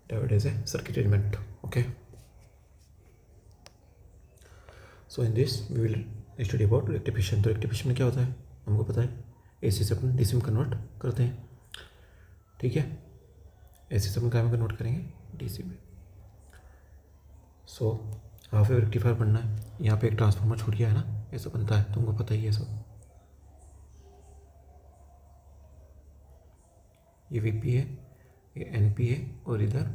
diode as a circuit element. Okay, so in this we will study about rectification. तो rectification में क्या होता है हमको पता है, AC से अपन DC में कन्वर्ट करते हैं, ठीक है। AC से अपन क्या में कन्वर्ट करेंगे, DC में। सो हाफ वेव रेक्टिफायर पढ़ना है। यहाँ पे एक ट्रांसफार्मर छूट गया है ना, ऐसा बनता है, तुमको पता ही है सब। ये VP है, ये NP है, और इधर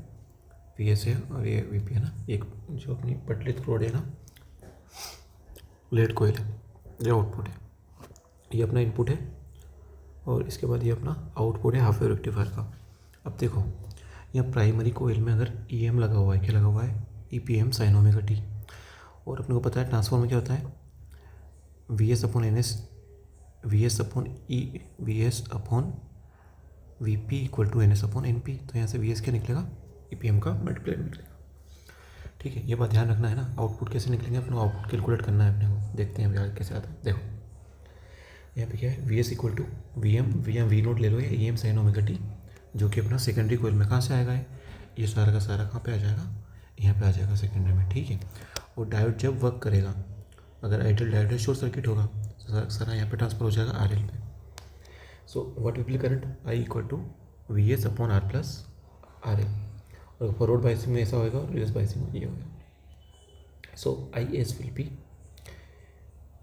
PS है, और ये VP है ना, एक जो अपनी पटलित रोड है ना, लेड कोयल है, ये आउटपुट है, ये अपना इनपुट है, और इसके बाद ये अपना आउटपुट है हाफ वेव रेक्टिफायर का। अब देखो यहाँ प्राइमरी कोयल में अगर EM लगा हुआ है, क्या लगा हुआ है, EPM साइन ओमेगा टी। और अपने को पता है ट्रांसफॉर्मर क्या होता है, VS upon NS, VS upon VP equal to NS upon NP। तो यहाँ से VS क्या निकलेगा, EPM का मल्टीप्लाई निकलेगा, ठीक है। ये बात ध्यान रखना है ना। आउटपुट कैसे निकलेंगे, अपने आउटपुट कैलकुलेट करना है अपने को, देखते हैं अभी आगे कैसे आता है। देखो यहाँ पे क्या है, VS equal to V note ले लो, ये EM साइन ओमेगा टी, जो कि अपना सेकेंडरी कोयल में कहाँ से आएगा, ये सारा का सारा कहाँ पे आ जाएगा, यहाँ पे आ जाएगा सेकेंडरी में, ठीक है। और डायोड जब वर्क करेगा, अगर आइडियल डायोड है, शॉर्ट सर्किट होगा, सारा यहाँ पे ट्रांसफर हो जाएगा RL पे। So what will be current, I equal to VS upon R plus RL। और फॉरवर्ड बाइसिंग में ऐसा होगा, और रिवर्स बाइसिंग में ये होगा। So IS will be,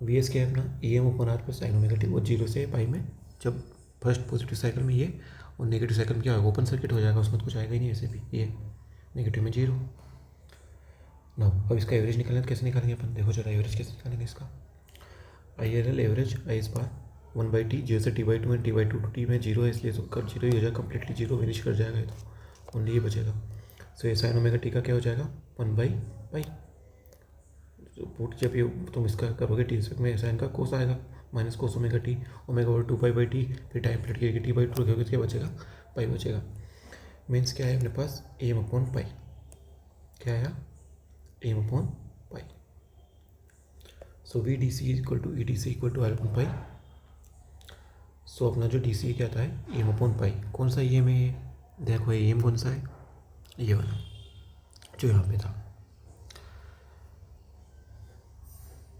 VS क्या है अपना EM upon R plus sine omega t. वो 0 से पाई में, जब फर्स्ट पॉजिटिव साइकिल में ये, और नेगेटिव साइकिल में क्या होगा, ओपन सर्किट हो जाएगा, उसमें तो कुछ आएगा ही नहीं ऐसे भी, ये नेगेटिव में 0 ना। अब इसका एवरेज निकालना है, कैसे निकालेंगे अपन, देखो जरा एवरेज कैसे निकालेंगे इसका। IRL average I bar 1/T, 0 से T/2 and T/2 to T में 0 है, इसलिए कर 0 ही हो जाएगा, कम्प्लीटली 0 वेनिश कर जाएगा, ये तो ओनली ये बचेगा। सो ये साइन ओमेगा टी का क्या हो जाएगा, 1/पाई। पुट जब ये तुम इसका करोगे टी स्क्वायर में, साइन का कोस आएगा, minus cos omega T, omega over 2π/T, फिर टाइम प्लेट की T/2 रखोगे, क्या बचेगा, पाई बचेगा। मीन्स क्या है अपने पास, AM अपॉन पाई, क्या आया, AM upon pi. So VDC equal to EDC equal to R upon pi. So अपना जो DC क्या आता है, AM अपॉन पाई। कौन सा EM है ये, देखो AM कौन सा है, ये वाला जो यहाँ पे था,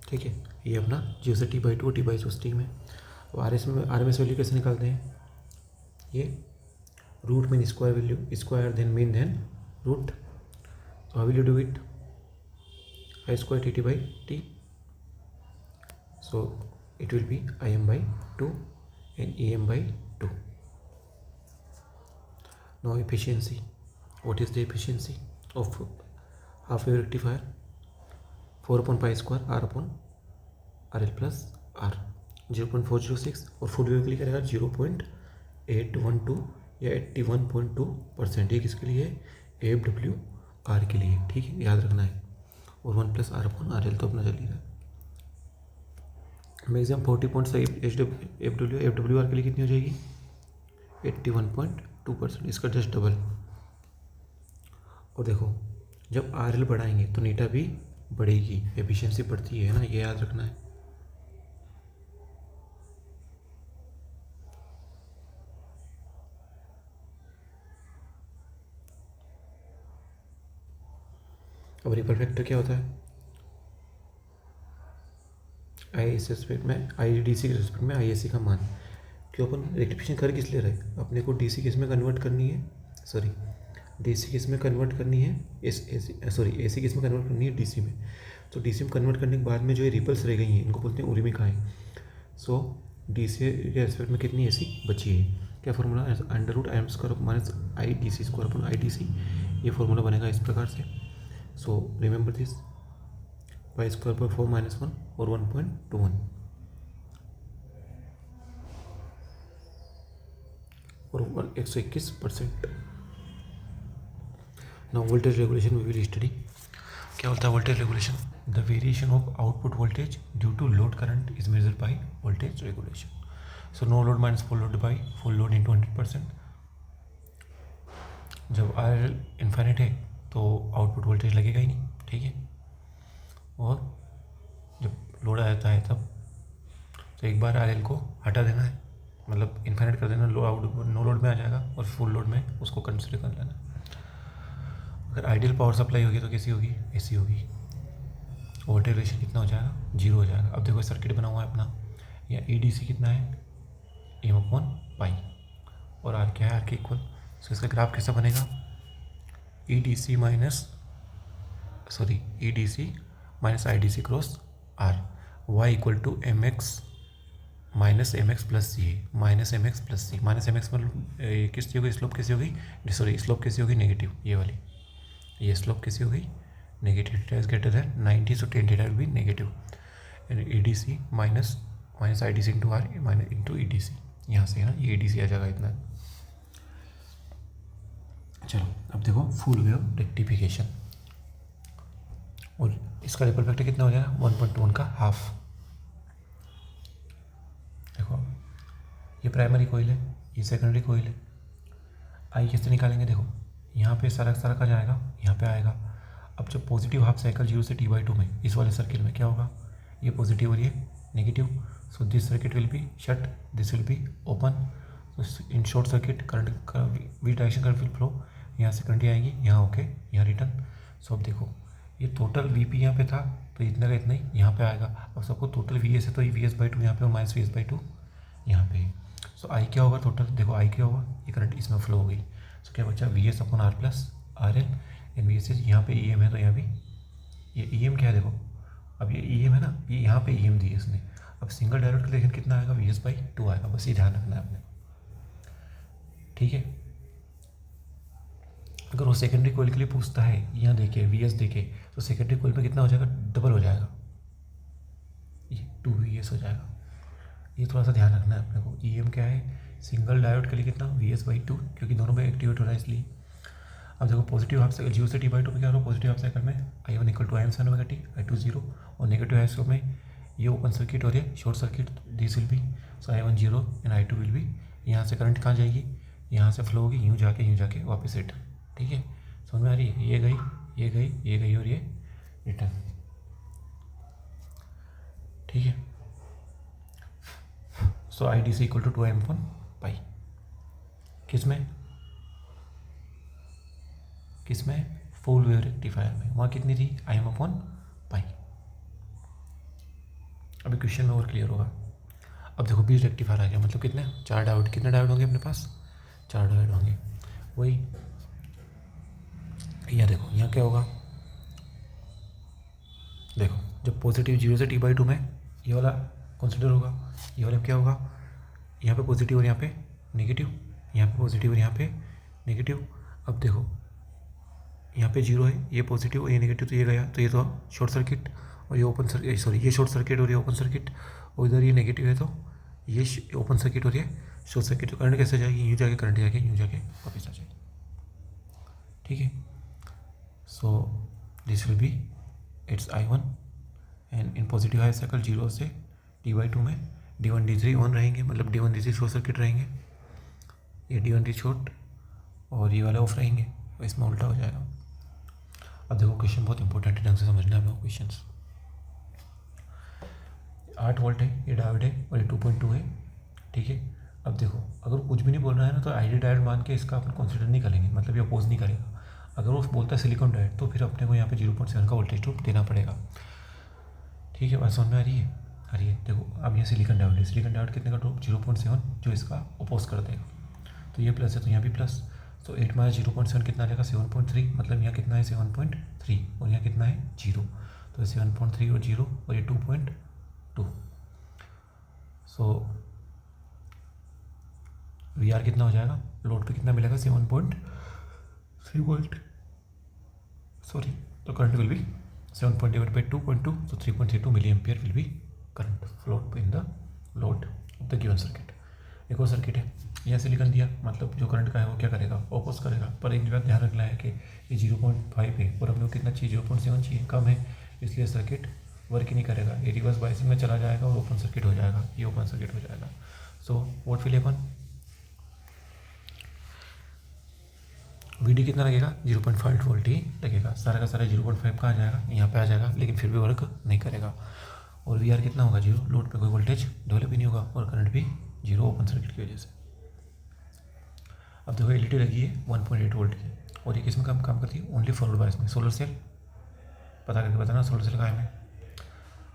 ठीक है। ये अपना 0 से T/2 T/2 में। और RMS वैल्यू कैसे निकालते हैं, ये root mean square value, square then mean then root. So how will you do it, I square T/T, so it will be Im/2 and EM/2. Now efficiency, what is the efficiency of half wave rectifier, 4/pi square R upon RL plus R, 0.406, और full wave के लिए करेगा 0.812 या 81.2%। ये किसके लिए, AFWR के लिए, ठीक है, याद रखना है। और 1 प्लस R अपॉन RL तो अपना चल ही रहा है। मैक्सिमम 40.5 FWR के लिए कितनी हो जाएगी, 81.2%, इसका जस्ट डबल। और देखो जब RL बढ़ाएंगे तो नीटा भी बढ़ेगी, एफिशिएंसी बढ़ती है ना, ये याद रखना है। अब रिपल फैक्टर क्या होता है, IS रेस्पेक्ट में, IDC के रेस्पेक्ट में ISC का मान। क्यों अपन रेक्टिफिकेशन कर किस ले रहे हैं, अपने को DC किस में कन्वर्ट करनी है, सॉरी DC किस में कन्वर्ट करनी है, AC किस में कन्वर्ट करनी है, DC में। तो DC में कन्वर्ट करने के बाद में जो ये रिपल्स रह गई हैं, इनको बोलते हैं उर्मिकाएँ। सो DC के रेस्पेक्ट में कितनी AC बची है, क्या formula, √IM² minus IDC² upon IDC। ये फॉर्मूला बनेगा इस प्रकार से। सो रिमेंबर दिस, π²/4 - 1 और 1.21 और 121%। Now voltage regulation we will study. क्या होता है voltage regulation, the variation of output voltage due to load current is measured by voltage regulation. So no load minus full load by full load into 100%। जब RL infinite है तो output voltage लगेगा ही नहीं, ठीक है। और जब लोड आ जाता है तब तो एक बार RL को हटा देना है, मतलब इन्फाइनाइट कर देना, नो लोड में आ जाएगा, और फुल लोड में उसको कंसिडर कर लेना। अगर आइडियल पावर सप्लाई होगी तो कैसी होगी, ऐसी होगी। वोल्टेज रेशियो कितना हो जाएगा, 0 हो जाएगा। अब देखो सर्किट बना हुआ है अपना, या EDC कितना है, M/पाई, और आर क्या है, आर के इक्वल। तो इसका ग्राफ कैसा बनेगा, EDC minus IDC cross R, y equal to MX minus MX plus C है, minus MX plus C. Minus MX मतलब किसकी होगी, स्लोप कैसी होगी, सॉरी स्लोप कैसी होगी, नेगेटिव, ये वाली, ये स्लोप कैसी होगी, negative. Theta is greater than 90, so tan theta will be negative. And EDC minus IDC into R minus into EDC, यहाँ से है ना, ये EDC आ जाएगा इतना। चलो अब देखो फुल वेव रेक्टिफिकेशन, और इसका रिपल फैक्टर कितना हो जाएगा, 1.1 का हाफ। देखो ये प्राइमरी कोइल है, ये सेकेंडरी कोइल है। आई कैसे निकालेंगे, देखो यहाँ पे सारा का जाएगा, यहाँ पे आएगा। अब जब पॉजिटिव हाफ साइकिल 0 से T/2 में, इस वाले सर्किल में क्या होगा, ये पॉजिटिव और ये negative, so this circuit will be shut, this will be open. In short circuit current we direction current will flow, यहाँ से करंट आएगी, यहाँ ओके, यहाँ रिटर्न। सो अब देखो ये टोटल VP यहाँ पे था, तो इतना का इतना ही यहाँ पे आएगा। अब सबको टोटल VS है, तो ये VS/2 यहाँ पे और माइनस VS/2 यहाँ पे। सो आई क्या होगा टोटल, देखो आई क्या होगा, ये करंट इसमें फ्लो हो गई। सो क्या बचा, VS/R plus RL, and VS यहाँ पे EM है, तो यहाँ भी ये EM क्या है, देखो अब ये EM है ना, ये यहाँ पे EM दी है इसने। अब सिंगल डायोड का लेकिन कितना आएगा, VS/2 आएगा, बस ये ध्यान रखना है आपने, ठीक है। अगर वो सेकेंडरी कोइल के लिए पूछता है, यहाँ देखिए VS देखे, तो सेकेंडरी कोइल में कितना हो जाएगा, डबल हो जाएगा, ये 2 VS हो जाएगा। ये थोड़ा सा ध्यान रखना है अपने को। EM क्या है, सिंगल डायोड के लिए कितना, VS/2, क्योंकि दोनों में एक्टिवेट हो रहा है इसलिए। अब देखो पॉजिटिव हाफ साइकिल 0 से T/2 में क्या हो रहा है, पॉजिटिव हाफ साइकिल में I1 equal to IM/sin⁡ωt, I2 0, और नेगेटिव हाफ में ये ओपन सर्किट और ये short circuit, this will B, so I1 0 and I2 will be. यहाँ से करंट कहाँ जाएगी, यहाँ से फ्लो होगी, यूँ जाके वापस रिटर्न, ठीक है। समझ में आ रही है, ये गई और ये रिटर्न, ठीक है। सो IDC इक्वल टू 2M/पाई, किसमें फुल वेव रेक्टिफायर में, वहाँ कितनी थी, IM/पाई। अभी क्वेश्चन में और क्लियर होगा। अब देखो बीच रेक्टिफायर आ गया, मतलब कितने, 4 डायोड, कितने डायोड होंगे अपने पास, 4 डायोड होंगे। वही यहाँ देखो, यहाँ क्या होगा, देखो जब पॉजिटिव 0 से T/2 में, ये वाला कंसिडर होगा, ये वाला क्या होगा, यहाँ पे पॉजिटिव और यहाँ पे नेगेटिव, यहाँ पे पॉजिटिव और यहाँ पे नेगेटिव। अब देखो यहाँ पे 0 है, ये पॉजिटिव और ये नेगेटिव, तो ये गया, तो ये तो शॉर्ट सर्किट और ये ओपन सर्किट, सॉरी ये शॉर्ट सर्किट और ये ओपन सर्किट, और इधर ये नेगेटिव है, तो ये ओपन सर्किट और ये शॉर्ट सर्किट। तो करंट कैसे जाएगी, यूँ जाके करंट जाके यूँ जाके वापस आ जाएगी, ठीक है। So this will B it's I1, and in positive half cycle 0 से T/2 में D1 D3 ऑन रहेंगे, मतलब D1 D3 शॉर्ट सर्किट रहेंगे, ये D1 D शॉर्ट और ये वाला ऑफ रहेंगे, इसमें उल्टा हो जाएगा। अब देखो क्वेश्चन बहुत इंपॉर्टेंट है, ढंग से समझना है आपको क्वेश्चन। 8 वोल्ट है, ये डायोड है, और ये 2.2 है, ठीक है। अब देखो अगर कुछ भी नहीं बोल रहा है ना, तो आइडियल डायोड मान के इसका अपन कंसिडर नहीं करेंगे, मतलब ये अपोज नहीं करेगा। अगर वो बोलता है सिलिकॉन डायोड, तो फिर अपने को यहाँ पे 0.7 का वोल्टेज ड्रॉप देना पड़ेगा, ठीक है। बात समझ में आ रही है, देखो अब ये सिलिकॉन डायोड है, सिलिकॉन डायोड कितने का ड्रॉप, 0.7, जो इसका अपोज कर देगा। तो ये प्लस है, तो यहाँ भी प्लस, तो 8 माइनस 0.7 कितना आएगा, 7.3, मतलब यहाँ कितना है 7.3, और यहाँ कितना है 0, तो 7.3 और 0 और ये 2.2। सो VR कितना हो जाएगा, लोड पे कितना मिलेगा, 7.3 वोल्ट, सॉरी, तो current will be 7 divide by 2.2, so 3.32 milli ampere will be current float in the load of the given circuit. एक और सर्किट है, यहाँ से लिखन दिया, मतलब जो करंट का है वो क्या करेगा, ऑपोज करेगा। पर एक बात ध्यान रखना है कि ये 0.5 है और हम लोग कितना चाहिए, 0.7 चाहिए, कम है, इसलिए सर्किट वर्क ही नहीं करेगा, ये रिवर्स बायसिंग में चला जाएगा और ओपन सर्किट हो जाएगा, ये ओपन सर्किट हो जाएगा। सो व्हाट विल हैपन, VD कितना लगेगा, 0.5 वोल्ट ही लगेगा, सारा का सारा 0.5 कहाँ आ जाएगा, यहाँ पे आ जाएगा, लेकिन फिर भी वर्क नहीं करेगा। और VR कितना होगा, 0, लोड पे कोई वोल्टेज डेवलप ही नहीं होगा और करंट भी 0 ओपन सर्किट की वजह से। अब देखो LED लगी है 1.8 वोल्ट की, और ये किस में काम करती है? ओनली फॉरवर्ड बायस में। सोलर सेल पता करके बताना सोलर सेल का है में,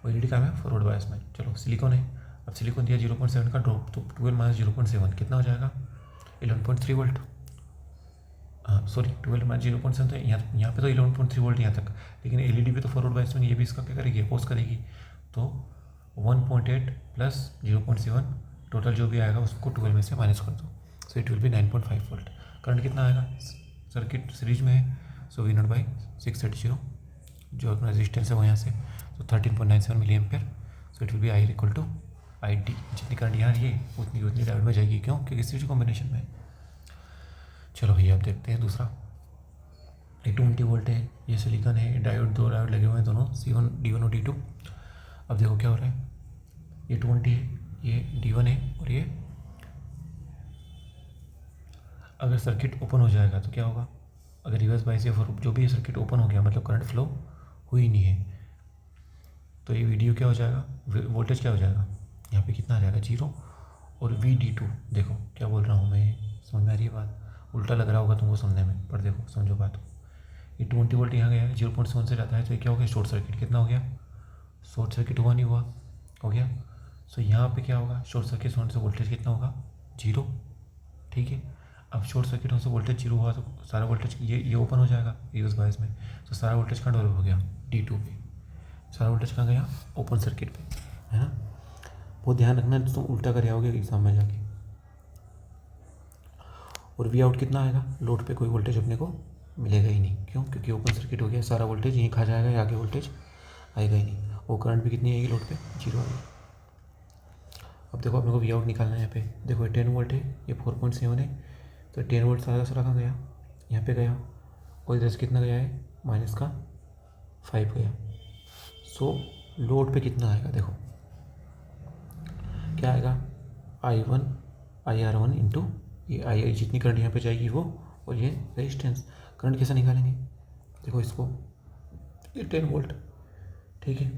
और एलईडी का है फॉरवर्ड बायस में। चलो सिलिकॉन है, अब सिलिकॉन दिया 0.7 का ड्रॉप, तो 12 माइनस 0.7 कितना हो जाएगा? 11.3 वोल्ट। हाँ सॉरी, 12 माइनस 0.7 तो यहाँ पे तो 11.3 वोल्ट यहाँ तक, लेकिन एलईडी भी तो फॉरवर्ड बायस में, ये भी इसका क्या करेगी? अपोज करेगी। तो 1.8 प्लस 0.7 टोटल जो भी आएगा उसको 12 में से माइनस कर दो, सो it will B 9.5 volt. Current कितना आएगा? सर्किट सीरीज में है, सो V0/630 जो अपना रेजिस्टेंस है वो यहाँ से, तो 13.97 milli ampere. So it will be I equal to ID। जितनी करंट यहाँ ये उतनी डायोड में जाएगी, क्यों? क्योंकि सीरीज कॉम्बिनेशन में। चलो भैया अब देखते हैं दूसरा। ये 20 वोल्ट है, ये सिलिकॉन है, डायोड, दो डायोड लगे हुए हैं दोनों, C1 D1 और D2। अब देखो क्या हो रहा है, ये 20 है, ये D1 है, और ये अगर सर्किट ओपन हो जाएगा तो क्या होगा? अगर रिवर्स बायस या जो भी सर्किट ओपन हो गया, मतलब करंट फ्लो हुई नहीं है, तो ये वीडियो क्या हो जाएगा? वोल्टेज क्या हो जाएगा? यहाँ पे कितना आ जाएगा? 0। और VD2 देखो क्या बोल रहा हूँ मैं, समझ में आ रही है बात? उल्टा लग रहा होगा तुमको सुनने में, पर देखो समझो बात को। ये 20 वोल्ट यहाँ गया है, 0.7 से जाता है, तो ये क्या हो गया? Short circuit. कितना हो गया? शॉर्ट सर्किट हुआ नहीं हुआ? हो गया। सो यहाँ पे क्या होगा? शॉर्ट सर्किट होने से वोल्टेज कितना होगा? 0। ठीक है, अब शॉर्ट सर्किट होने से वोल्टेज 0 हुआ तो सारा वोल्टेज ये ओपन हो जाएगा रिवर्स बायस में, तो सारा वोल्टेज कहाँ डेवलप हो गया? D2 पे। सारा वोल्टेज कहाँ गया? ओपन सर्किट पे, है ना? बहुत ध्यान रखना, तुम उल्टा कर आओगे एग्जाम में जाके। और वी आउट कितना आएगा? लोड पे कोई वोल्टेज अपने को मिलेगा ही नहीं, क्यों? क्योंकि ओपन सर्किट हो गया, सारा वोल्टेज यहीं खा जाएगा, या आगे वोल्टेज आएगा ही नहीं। और करंट भी कितनी आएगी लोड पे? 0 आएगी। अब देखो अपने को वी आउट निकालना है। यहाँ पे देखो 10 वोल्ट है, ये 4.7 है, तो 10 वोल्ट सारा कहाँ गया? यहाँ पे गया, और इधर से कितना गया है? माइनस का 5 गया। सो लोड पे कितना आएगा? देखो क्या आएगा? IR1 इंटू ये आई जितनी करंट यहाँ पे जाएगी वो, और ये रेजिस्टेंस। करंट कैसे निकालेंगे? देखो इसको, ये 10 वोल्ट, ठीक है,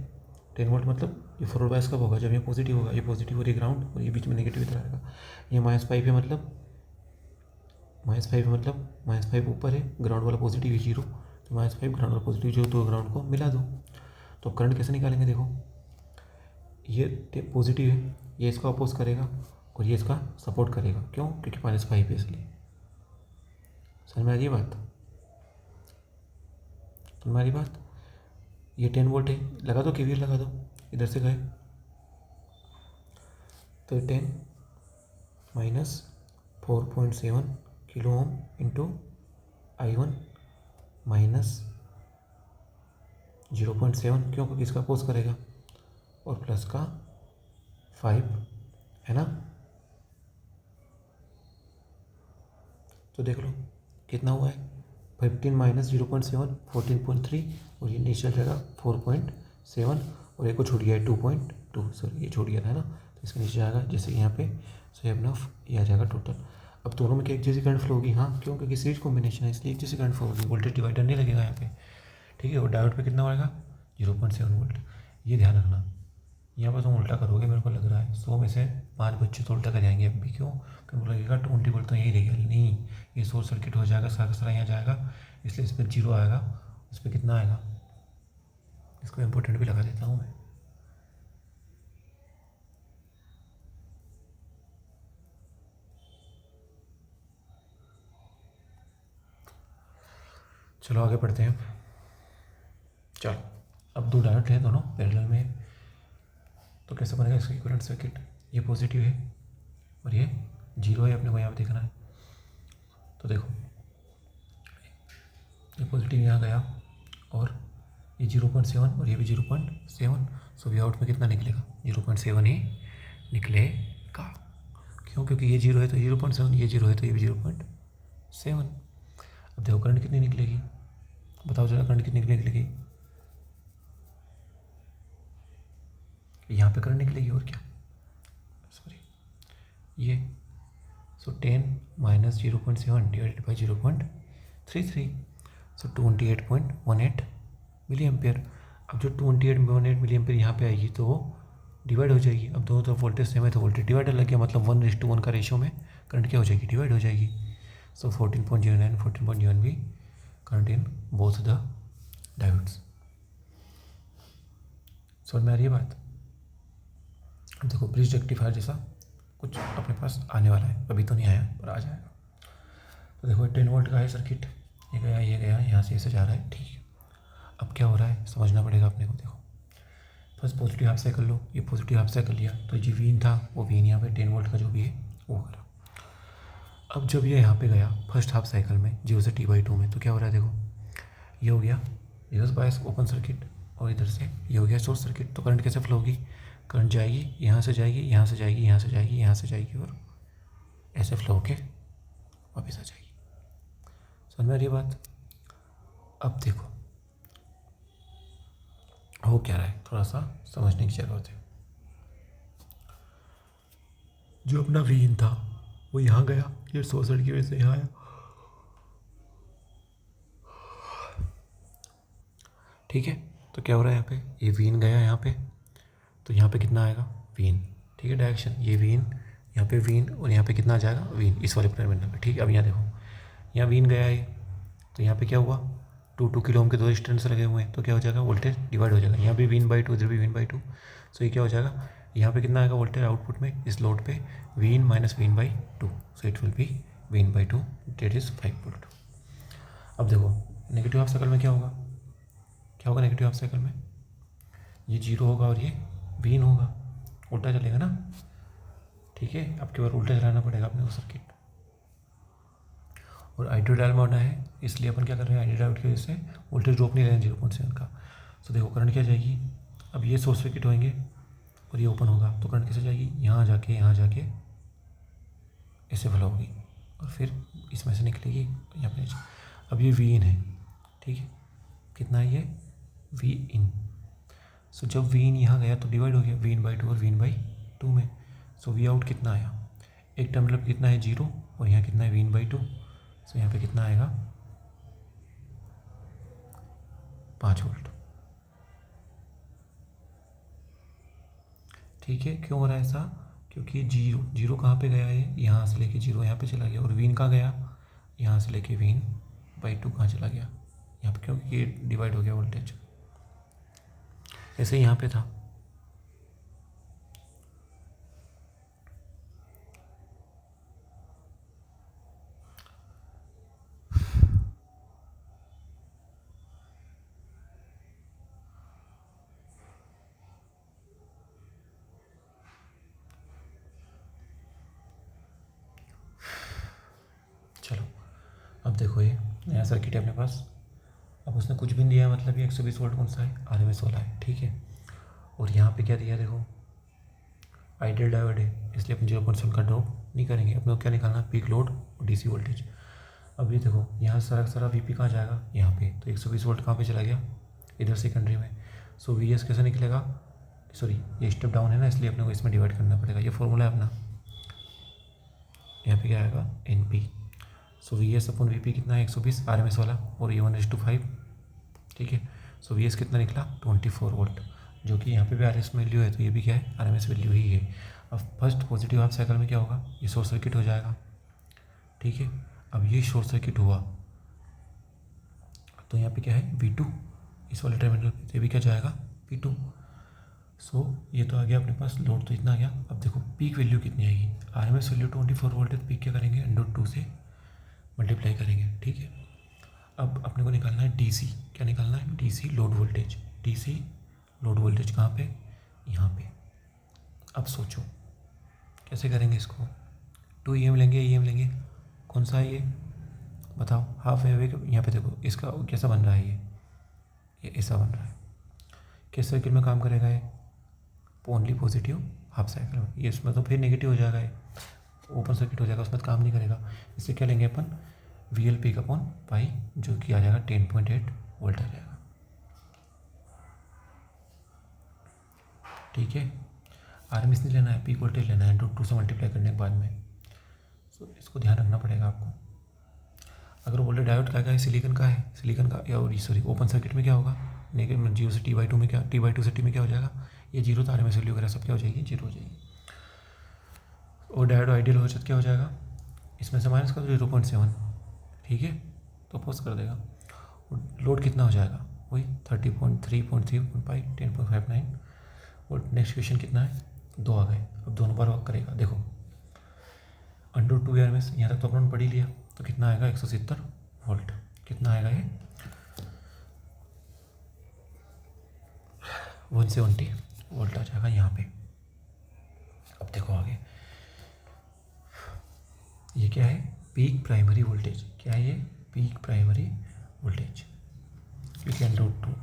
10 वोल्ट मतलब ये फॉरवर्ड बायस कब होगा? जब ये पॉजिटिव होगा, ये पॉजिटिव और ये ग्राउंड, और ये बीच में नेगेटिव इधर आएगा। ये -5 है, मतलब -5 ऊपर है, ग्राउंड वाला पॉजिटिव है 0, तो -5 ग्राउंड वाला पॉजिटिव 0, तो ग्राउंड को मिला दो। तो करंट कैसे निकालेंगे? देखो ये पॉजिटिव है, ये इसको अपोज करेगा और ये इसका सपोर्ट करेगा, क्यों? क्योंकि -5 है इसलिए। समझ में आ रही बात? समझ में आ रही बात? ये 10 वोल्ट है, लगा दो, KVL लगा दो, इधर से गए तो 10 minus 4.7 kilo ohm into I1 minus 0.7, क्यों? क्योंकि इसका अपोज करेगा, और प्लस का 5, है ना? तो देख लो कितना हुआ है, 15 माइनस 0.7 14.3, और ये नीचे चल जाएगा 4.7, और एक को छूट गया है 2.2, सॉरी ये छूट गया था, है ना? तो इसके नीचे आएगा जैसे यहाँ पे, सो ये अपना ये आ जाएगा टोटल। अब दोनों में क्या एक जैसी करंट फ्लो होगी? हाँ, क्यों? क्योंकि सीरीज कॉम्बिनेशन है, इसलिए एक जैसी करंट फ्लो होगी, वोल्टेज डिवाइडर नहीं लगेगा यहाँ पे, ठीक है। और डायोड पे कितना होगा? 0.7 वोल्ट। ये ध्यान रखना, यहाँ पर तुम उल्टा करोगे मेरे को लग रहा है, 100 में से 5 बच्चे तो उल्टा कर जाएंगे अब भी, क्यों? क्योंकि लगेगा 20 वोल्ट तो यही रहेगा, नहीं, ये शॉर्ट सर्किट हो जाएगा, सारा का सारा यहाँ जाएगा, इसलिए इस पर 0 आएगा, इस पर कितना आएगा? इसको इम्पोर्टेंट भी लगा देता हूँ मैं। चलो आगे बढ़ते हैं। चलो अब दो डायोड हैं दोनों पैरेलल में, तो कैसे बनेगा इसका इक्विवेलेंट सर्किट? ये पॉजिटिव है और ये 0 है, अपने को यहाँ पे देखना है। तो देखो ये पॉजिटिव यहाँ गया, और ये 0.7 और ये भी 0.7, सो वी आउट में कितना निकलेगा? 0.7 ही निकलेगा, क्यों? क्योंकि ये 0 है तो 0.7, ये 0 है तो ये भी 0.7। अब देखो करंट कितनी निकलेगी, बताओ जरा, करंट कितनी निकलेगी? यहाँ पे करंट निकलेगी, और क्या, सॉरी ये, so 10 minus 0.7 divided by 0.33, so 28.18 milli ampere. अब जो 28.18 मिली एम्पेयर यहाँ पे आएगी तो वो डिवाइड हो जाएगी, अब दोनों तरफ वोल्टेज सेम है तो वोल्टेज डिवाइडर लग गया, मतलब 1:1 का रेशियो में करंट क्या हो जाएगी? डिवाइड हो जाएगी। So 14.09 and 14.01 भी current in both the diodes. समझ में आ रही है बात? अब देखो ब्रिज रेक्टिफायर जैसा कुछ अपने पास आने वाला है, अभी तो नहीं आया पर आ जाएगा। तो देखो 10 वोल्ट का है सर्किट, ये गया यहाँ से ऐसे जा रहा है, ठीक है। अब क्या हो रहा है समझना पड़ेगा अपने को। देखो फर्स्ट पॉजिटिव हाफ साइकिल लो, ये पॉजिटिव हाफ साइकिल लिया तो जो वीन था वो वीन यहाँ पे 10 वोल्ट का जो भी है वो करा। अब जब ये यहाँ पे गया फर्स्ट हाफ साइकिल में 0 से T/2 में, तो क्या हो रहा है देखो, ये हो गया रिवर्स बायस ओपन सर्किट और इधर से ये हो गया शॉर्ट सर्किट। तो करंट कैसे फ्लो होगी, करंट जाएगी यहाँ से जाएगी, यहाँ से जाएगी, यहाँ से जाएगी, यहाँ से जाएगी और ऐसे फ्लो होके वापस आ जाएगी। समझ में आ रही बात? अब देखो हो क्या रहा है, थोड़ा सा समझने की जरूरत है। जो अपना वीन था वो यहाँ गया, ये शॉर्ट सर्किट की वजह से यहाँ आया, ठीक है। तो क्या हो रहा है यहाँ पे, ये वीन गया यहाँ पे, तो यहाँ पे कितना आएगा वीन, ठीक है। डायरेक्शन ये वीन, यहाँ पे वीन और यहाँ पे कितना आ जाएगा वीन, इस वाले टर्मिनल पे, ठीक है। अब यहाँ देखो यहाँ वीन गया है, तो यहाँ पे क्या हुआ 2 किलो ओम के 2 रेजिस्टेंस लगे हुए हैं, तो क्या हो जाएगा वोल्टेज डिवाइड हो जाएगा। यहाँ पे Vin/2 इधर भी Vin/2, सो ये क्या हो जाएगा, यहाँ पे कितना आएगा वोल्टेज आउटपुट में इस लोड पे Vin minus Vin/2, so it will be Vin/2 that is 5 volt. अब देखो नेगेटिव हाफ साइकिल में क्या होगा, क्या होगा नेगेटिव हाफ साइकिल में, ये 0 होगा और ये Vin होगा, उल्टा चलेगा ना, ठीक है। अब के बार उल्टा चलाना पड़ेगा अपने को सर्किट, और आइडियल डायल मोड है इसलिए अपन क्या कर रहे हैं, आइडियल डायोड की वजह से वोल्टेज ड्रॉप नहीं ले रहे हैं 0.7 का। तो देखो करंट क्या जाएगी, अब ये शॉर्ट सर्किट होंगे और ये ओपन होगा, तो करंट कैसे जाएगी, यहाँ जाके ऐसे फ्लो होगी और फिर इसमें से निकलेगी यहाँ पे। अब ये वी इन है, ठीक है, कितना है ये वी इन। सो जब वी इन यहाँ गया तो डिवाइड हो गया Vin/2 और Vin/2 में। सो वी आउट कितना आया, एक टर्मिनल कितना है 0 और यहाँ कितना है Vin/2, सो यहाँ पे कितना आएगा 5 वोल्ट, ठीक है। क्यों हो रहा है ऐसा, क्योंकि जीरो कहाँ पे गया है, यहाँ से लेके 0 यहाँ पे चला गया, और वीन कहाँ गया, यहाँ से लेके Vin/2 कहाँ चला गया, यहाँ पे, क्योंकि ये डिवाइड हो गया वोल्टेज। ऐसे ही यहाँ पे था, चलो अब देखो ये नया सर्किट है अपने पास। अब उसने कुछ भी नहीं दिया, मतलब ये 120 वोल्ट कौन सा है, RMS वाला है, ठीक है। और यहाँ पे क्या दिया देखो, आइडियल डायोड है इसलिए अपन 0.7 का ड्रॉप नहीं करेंगे, अपने को क्या निकालना, पीक लोड और DC वोल्टेज। अब ये देखो यहाँ सारा VP कहाँ जाएगा, यहाँ पे, तो 120 वोल्ट कहाँ पे चला गया, इधर सेकेंडरी में। सो VS कैसे निकलेगा, सॉरी ये स्टेप डाउन है ना, इसलिए अपने को इसमें डिवाइड करना पड़ेगा, ये फॉर्मूला है अपना। यहाँ पे क्या आएगा NP, सो VS/VP कितना है 120 RMS वाला, और ये 1:5, ठीक है। सो VS कितना निकला 24 वोल्ट, जो कि यहाँ पे भी RMS वैल्यू है, तो ये भी क्या है RMS वैल्यू ही है। अब फर्स्ट पॉजिटिव हाफ साइकिल में क्या होगा, ये शॉर्ट सर्किट हो जाएगा, ठीक है। अब ये शॉर्ट सर्किट हुआ तो यहाँ पे क्या है V2, इस वाले टर्मिनल पे, ये भी क्या जाएगा V2। सो ये तो आ गया अपने पास लोड, तो इतना आ गया। अब देखो पीक वैल्यू कितनी आएगी, RMS वैल्यू 24 वोल्ट है, पीक क्या करेंगे √2 से मल्टीप्लाई करेंगे, ठीक है। अब अपने को निकालना है DC, क्या निकालना है DC load voltage, DC load voltage कहाँ पे, यहाँ पे। अब सोचो कैसे करेंगे इसको, 2 EM लेंगे, EM लेंगे, कौन सा है ये बताओ, हाफ वेव है। यहाँ पे देखो इसका कैसा बन रहा है, ये ऐसा बन रहा है, किस सर्किट में काम करेगा ये, ओनली पॉजिटिव हाफ साइकिल में। ये इसमें तो फिर नेगेटिव हो जाएगा, ये ओपन सर्किट हो जाएगा, उसमें काम नहीं करेगा। इससे क्या लेंगे अपन VL P/पाई, जो कि आ जाएगा 10.8 वोल्ट आ जाएगा, ठीक है। RMS नहीं लेना है, पीक वोल्टेज लेना है, √2 से मल्टीप्लाई करने के बाद में। सो इसको ध्यान रखना पड़ेगा आपको। अगर वोल्टेज डायोड का है, सिलिकॉन का है, सिलिकॉन का, या सॉरी ओपन सर्किट में क्या होगा, नेगेटिव 0 से T/2 में क्या, T/2 से T में क्या हो जाएगा, ये 0 तो RMS वैल्यू वगैरह सब क्या हो जाएगी 0 हो जाएगी। और डायोड आइडियल हो जाए क्या हो जाएगा, इसमें से माइनस कर दो 0.7, ठीक है, तो अपोज कर देगा। लोड कितना हो जाएगा, वही 30.3.3.5 10.59। और नेक्स्ट क्वेश्चन कितना है, 2 आ गए। अब दोनों बार वर्क करेगा। देखो √2 ARMS यहाँ तक तो अपन पढ़ ही लिया, तो कितना आएगा 170 वोल्ट। कितना आएगा ये 170 वोल्ट आ जाएगा यहाँ पे। अब देखो आगे, ये क्या है, पीक प्राइमरी वोल्टेज। क्या है ये, पीक प्राइमरी वोल्टेज, क्योंकि √2।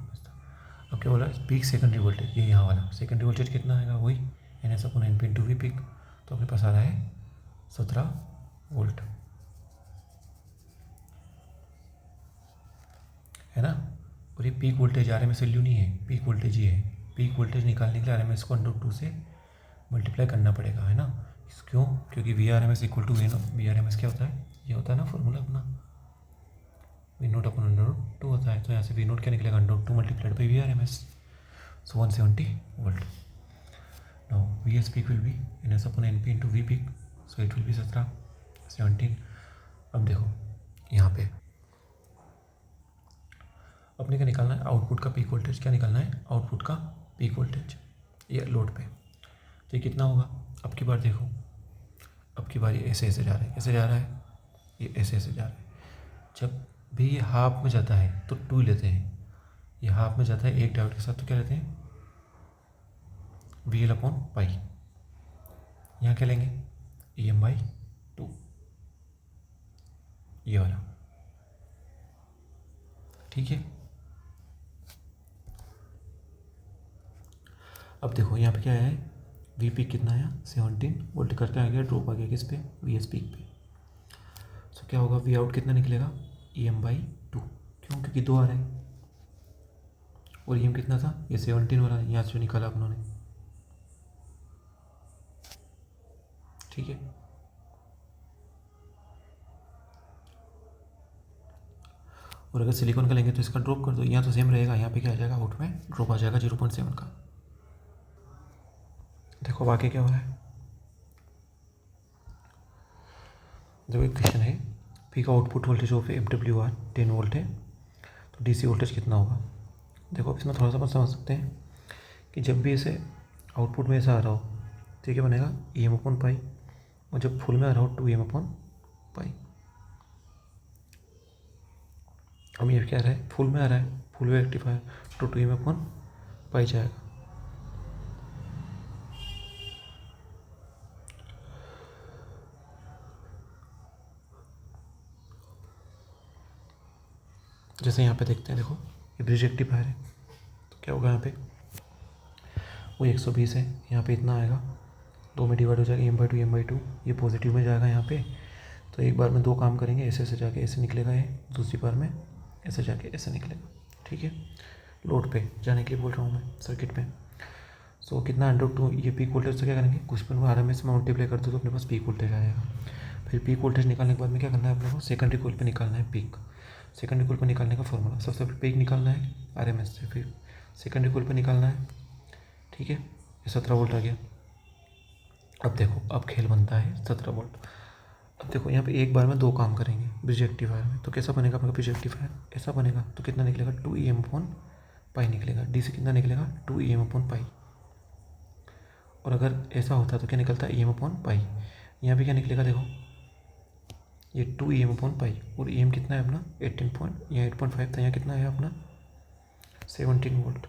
अब क्या बोला, पीक सेकेंडरी वोल्टेज, ये यहाँ वाला सेकेंडरी वोल्टेज कितना आएगा, वही NS/NP × V पीक। तो अपने पास आ रहा है 17 वोल्ट, है ना। और ये पीक वोल्टेज RMS वैल्यू नहीं है, पीक वोल्टेज ही है। पीक वोल्टेज निकालने के लिए RMS को √2 से मल्टीप्लाई करना पड़ेगा, है ना। क्यों, क्योंकि VRMS = VRMS क्या होता है, ये होता है ना फॉर्मूला अपना, V0/√2 होता है। तो यहाँ से V0 क्या निकलेगा, √2 × VRMS, so 170 volt. Now VS peak will be NS/NP × V peak, so it will be 17। अब देखो यहाँ पे अपने क्या निकालना है, आउटपुट का पीक वोल्टेज। क्या निकालना है, आउटपुट का पीक वोल्टेज, ये लोड पे। तो ये कितना होगा, अब की बार देखो, अब की बार ये ऐसे ऐसे जा रहा है, कैसे जा रहा है, ये ऐसे ऐसे जा रहा है। जब भी ये हाफ में जाता है तो 2 लेते हैं, ये हाफ में जाता है एक डायोड के साथ, तो क्या लेते हैं, VL/π। यहाँ क्या लेंगे, EM/2, ये वाला, ठीक है। अब देखो यहाँ पे क्या है, V पीक कितना आया, 17 वोल्ट करके आ गया, ड्रॉप आ गया किस पे, VS पीक पे। तो क्या होगा, V आउट कितना निकलेगा, EM/2। क्यों, क्योंकि 2 आ रहे हैं, और EM कितना था, ये 17 हो रहा है, यहाँ से निकाला आप लोगों ने, ठीक है। और अगर सिलिकॉन का लेंगे तो इसका ड्रॉप कर दो, यहाँ तो सेम रहेगा, यहाँ पे क्या आ जाएगा, आउट में ड्रॉप आ जाएगा 0.7 का। देखो आगे क्या हो रहा है, देखो एक क्वेश्चन है, peak output voltage of FWR 10 volt है, तो DC वोल्टेज कितना होगा। देखो अब इसमें थोड़ा सा अपन समझ सकते हैं कि जब भी इसे आउटपुट में ऐसा आ रहा हो तो क्या बनेगा, EM/π, और जब फुल में आ रहा हो 2EM/π। अब ये क्या आ रहा है, फुल में आ रहा है, फुल वेव रेक्टिफायर, तो 2EM/π जाएगा। जैसे यहाँ पे देखते हैं, देखो ये ब्रिज रेक्टिफायर है, तो क्या होगा यहाँ पे, वो 120 है, यहाँ पे इतना आएगा, 2 में डिवाइड हो जाएगा, EM/2 ये पॉजिटिव में जाएगा यहाँ पे। तो एक बार में 2 काम करेंगे, ऐसे ऐसे जाके ऐसे निकलेगा ये, दूसरी बार में ऐसे जाके ऐसे निकलेगा, ठीक है। लोड पे जाने के लिए बोल रहा हूँ मैं, सर्किट में। सो कितना, √2, ये पीक वोल्टेज से क्या करेंगे, कुछ पर RMS में मल्टीप्लाई कर दो तो अपने पास पीक वोल्टेज आएगा। फिर पीक वोल्टेज निकालने के बाद में क्या करना है अपने को, सेकेंडरी कॉइल पे निकालना है पीक। सेकेंडरी कॉइल पे निकालने का फॉर्मूला, सबसे पहले पीक निकालना है RMS से, फिर सेकेंडरी कॉइल पे निकालना है, ठीक है। ये 17 वोल्ट आ गया। अब देखो, अब खेल बनता है 17 वोल्ट। अब देखो यहाँ पे एक बार में 2 काम करेंगे ब्रिज रेक्टिफायर में, तो कैसा बनेगा अपना ब्रिज रेक्टिफायर, ऐसा बनेगा। तो कितना निकलेगा, 2EM/π निकलेगा, DC कितना निकलेगा, 2EM/π। और अगर ऐसा होता तो क्या निकलता है, EM/π। यहाँ पे क्या निकलेगा, देखो ये 2EM/π, और EM कितना है अपना 18 पॉइंट, यहाँ 8.5 था, यहाँ कितना है अपना 17 वोल्ट।